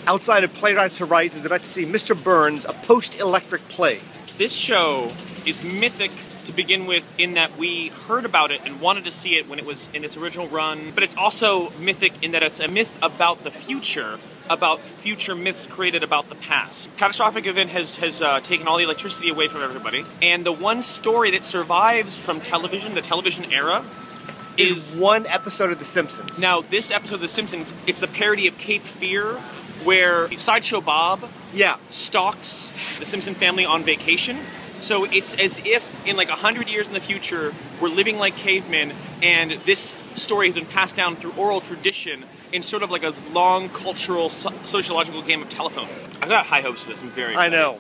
Outside of Playwrights is about to see Mr. Burns, a post-electric play. This show is mythic to begin with in that we heard about it and wanted to see it when it was in its original run, but it's also mythic in that it's a myth about the future, about future myths created about the past. Catastrophic event has taken all the electricity away from everybody, and the one story that survives from television, the television era, is one episode of The Simpsons. Now, this episode of The Simpsons, it's the parody of Cape Fear, where Sideshow Bob stalks the Simpson family on vacation. So it's as if in like 100 years in the future, we're living like cavemen, and this story has been passed down through oral tradition in sort of like a long cultural, sociological game of telephone. I've got high hopes for this. I'm very excited. I know.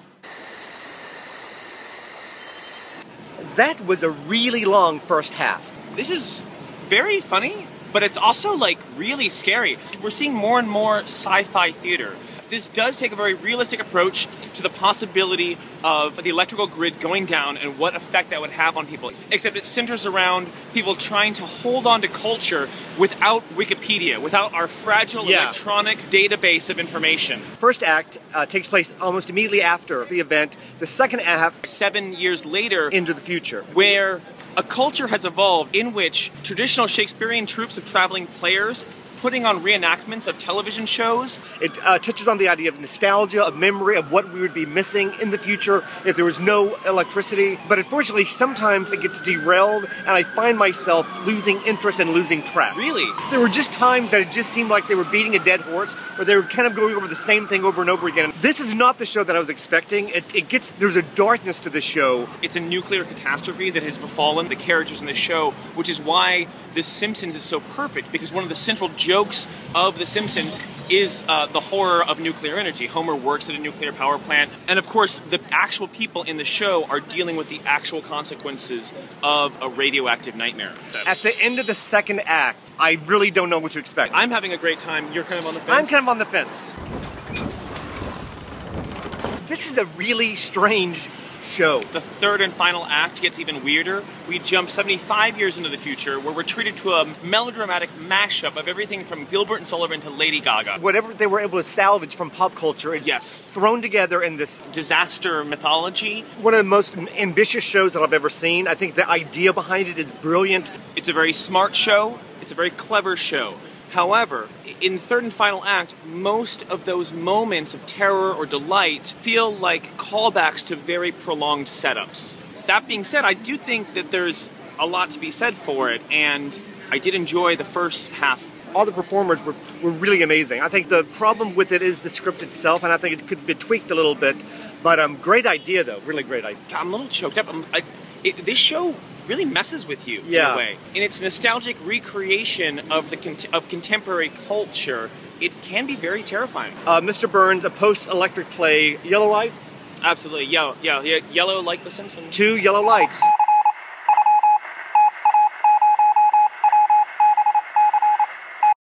That was a really long first half. This is very funny, but it's also like really scary. We're seeing more and more sci-fi theater. This does take a very realistic approach to the possibility of the electrical grid going down and what effect that would have on people. Except it centers around people trying to hold on to culture without Wikipedia, without our fragile electronic database of information. First act takes place almost immediately after the event. The second act, 7 years later, into the future, where a culture has evolved in which traditional Shakespearean troupes of traveling players putting on reenactments of television shows. It touches on the idea of nostalgia, of memory, of what we would be missing in the future if there was no electricity. But unfortunately, sometimes it gets derailed, and I find myself losing interest and losing track. Really? There were just times that it just seemed like they were beating a dead horse, or they were kind of going over the same thing over and over again. This is not the show that I was expecting. There's a darkness to the show. It's a nuclear catastrophe that has befallen the characters in the show, which is why The Simpsons is so perfect, because one of the central jokes of The Simpsons is the horror of nuclear energy. Homer works at a nuclear power plant, and of course the actual people in the show are dealing with the actual consequences of a radioactive nightmare. At the end of the second act, I really don't know what to expect. I'm having a great time. You're kind of on the fence? I'm kind of on the fence. This is a really strange show. The third and final act gets even weirder. We jump 75 years into the future, where we're treated to a melodramatic mashup of everything from Gilbert and Sullivan to Lady Gaga. Whatever they were able to salvage from pop culture is thrown together in this disaster mythology. One of the most ambitious shows that I've ever seen. I think the idea behind it is brilliant. It's a very smart show. It's a very clever show. However, in the third and final act, most of those moments of terror or delight feel like callbacks to very prolonged setups. That being said, I do think that there's a lot to be said for it, and I did enjoy the first half. All the performers were really amazing. I think the problem with it is the script itself, and I think it could be tweaked a little bit. But great idea, though. Really great idea. I'm a little choked up. This show really messes with you in a way. In its nostalgic recreation of contemporary culture, it can be very terrifying. Mr. Burns, a post-electric play, yellow light? Absolutely, yellow like The Simpsons. 2 yellow lights.